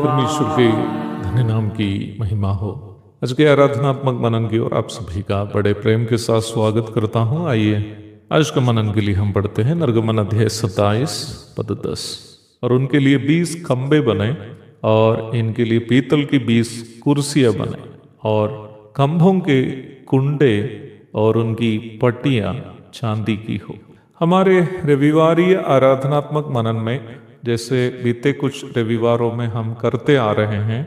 परमेश्वर के धन्य नाम की महिमा हो। आज के आराधनात्मक मनन की ओर आप सभी का बड़े प्रेम के साथ स्वागत करता हूं। आइए आज का मनन के लिए हम पढ़ते हैं निर्गमन अध्याय 27 पद 10। और उनके लिए 20 खंबे बने और इनके लिए पीतल की 20 कुर्सियां बने और खंभों के कुंडे और उनकी पट्टियां चांदी की हो। हमारे रविवारीय आराधनात्मक मनन में जैसे बीते कुछ रविवारों में हम करते आ रहे हैं,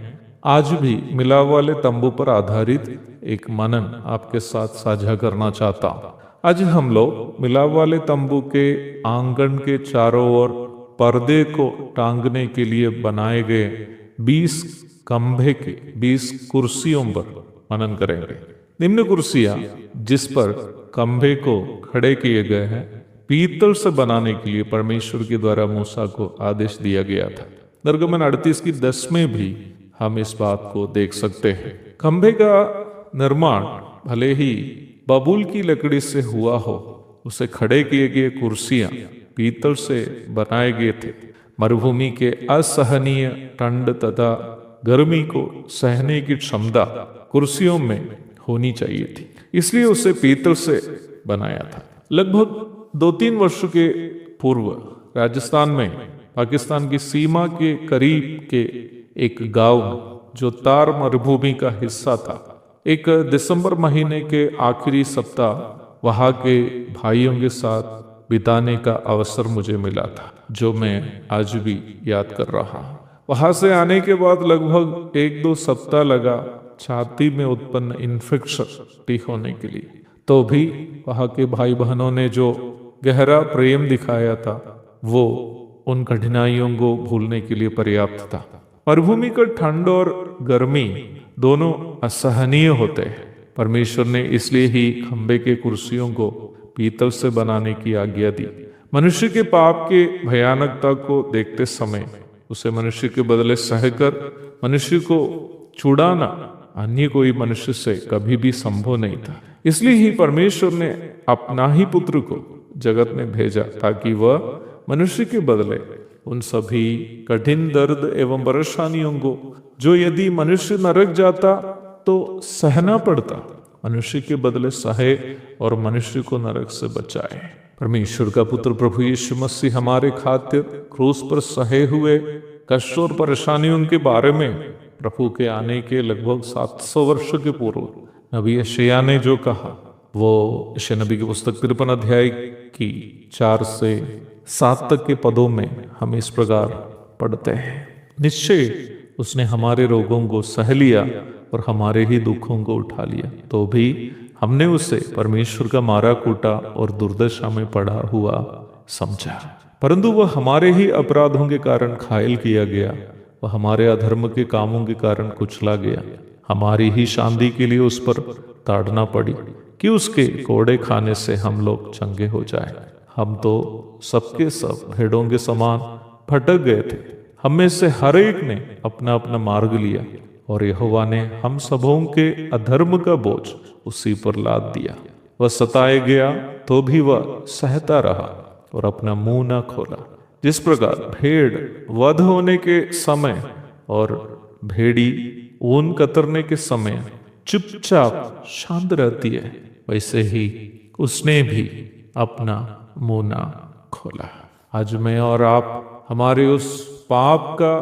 आज भी मिलाव वाले तंबू पर आधारित एक मनन आपके साथ साझा करना चाहता हूं। आज हम लोग मिलाव वाले तंबू के आंगन के चारों ओर पर्दे को टांगने के लिए बनाए गए 20 खंभे के 20 कुर्सियों पर मनन करेंगे। निम्न कुर्सियां जिस पर खंभे को खड़े किए गए हैं, पीतल से बनाने के लिए परमेश्वर के द्वारा मूसा को आदेश दिया गया था। निर्गमन 38 की 10 में भी हम इस बात को देख सकते हैं। खंभे का निर्माण भले ही बबूल की लकड़ी से हुआ हो, उसे खड़े किए गए कुर्सियां पीतल से बनाए गए थे। मरुभूमि के असहनीय ठंड तथा गर्मी को सहने की क्षमता कुर्सियों में होनी चाहिए थी, इसलिए उसे पीतल से बनाया था। लगभग 2-3 वर्ष के पूर्व राजस्थान में पाकिस्तान की सीमा के करीब के एक गांव जो तार मरुभूमि का हिस्सा था, एक दिसंबर महीने के आखिरी सप्ताह वहां के भाइयों के साथ बिताने का अवसर मुझे मिला था, जो मैं आज भी याद कर रहा हूं। वहां से आने के बाद लगभग 1-2 सप्ताह लगा छाती में उत्पन्न इन्फेक्शन ठीक होने के लिए, तो भी वहां के भाई बहनों ने जो गहरा प्रेम दिखाया था वो उन कठिनाइयों को भूलने के लिए पर्याप्त था। मरुभूमि का ठंड और गर्मी दोनों असहनीय होते हैं। परमेश्वर ने इसलिए ही खंबे के कुर्सियों को पीतल से बनाने की आज्ञा दी। मनुष्य के पाप के भयानकता को देखते समय उसे मनुष्य के बदले सहकर मनुष्य को छुड़ाना अन्य कोई मनुष्य से कभी भी संभव नहीं था। इसलिए ही परमेश्वर ने अपना ही पुत्र को जगत में भेजा ताकि वह मनुष्य के बदले उन सभी कठिन दर्द एवं परेशानियों को, जो यदि मनुष्य नरक जाता तो सहना पड़ता, मनुष्य के बदले सहे और मनुष्य को नरक से बचाए। परमेश्वर का पुत्र प्रभु यीशु मसीह हमारे खातिर क्रूस पर सहे हुए कष्ट और परेशानियों के बारे में प्रभु के आने के लगभग 700 वर्ष के पूर्व नबी यशायाह ने जो कहा, वो यशायाह नबी की पुस्तक 53 अध्याय की 4 से 7 तक के पदों में हम इस प्रकार पढ़ते हैं। निश्चय उसने हमारे रोगों को सह लिया और हमारे ही दुखों को उठा लिया, तो भी हमने उसे परमेश्वर का मारा कूटा और दुर्दशा में पड़ा हुआ समझा। परंतु वह हमारे ही अपराधों के कारण घायल किया गया, वह हमारे अधर्म के कामों के कारण कुचला गया। हमारी ही शांति के लिए उस पर ताड़ना पड़ी कि उसके कोड़े खाने से हम लोग चंगे हो जाएं। हम तो सबके सब भेड़ों के समान भटक गए थे, हम में से हर एक ने अपना अपना मार्ग लिया और यहोवा ने हम सबों के अधर्म का बोझ उसी पर लाद दिया। वह सताया गया तो भी वह सहता रहा और अपना मुंह न खोला। जिस प्रकार भेड़ वध होने के समय और भेड़ी ऊन कतरने के समय चुपचाप शांत रहती है, वैसे ही उसने भी अपना मुंह ना खोला। आज मैं और आप हमारे उस पाप का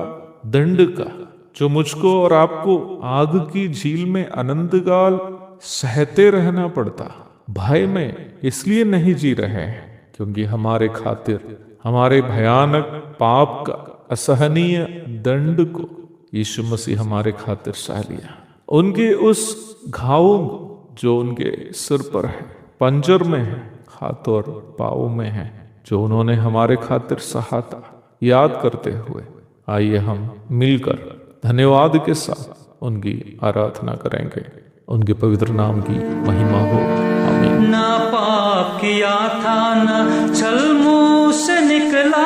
दंड का, जो मुझको और आपको आग की झील में अनंत काल सहते रहना पड़ता, भय में इसलिए नहीं जी रहे हैं क्योंकि हमारे खातिर हमारे भयानक पाप का असहनीय दंड को यीशु मसीह हमारे खातिर सह लिया। उनके उस घावों को जो उनके सिर पर है, पंजर में है, हाथ और पाँव में है, जो उन्होंने हमारे खातिर सहा था। याद करते हुए आइए हम मिलकर धन्यवाद के साथ उनकी आराधना करेंगे। उनके पवित्र नाम की महिमा हो, आमीन। ना पाप किया था न छल मुंह से निकला,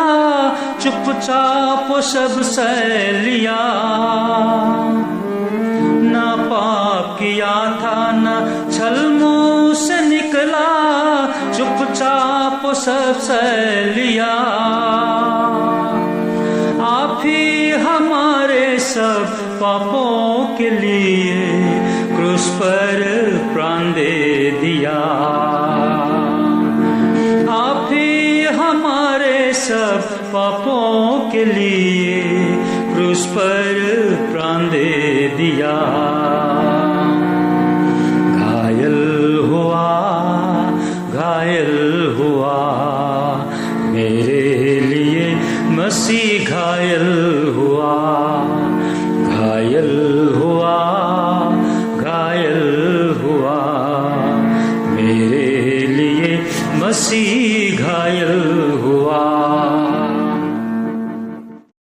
चुपचाप सब सह लिया। ना पाप किया था न छल मुंह से निकला, चुपचाप सब सह लिया। आप ही हमारे सब पापों के लिए क्रूस पर प्राण दे दिया। आप ही हमारे सब पापों के लिए क्रूस पर प्राण दे दिया। घायल हुआ, घायल हुआ मेरे लिए मसीह, घायल हुआ, घायल हुआ, घायल हुआ मेरे लिए मसीह, घायल हुआ।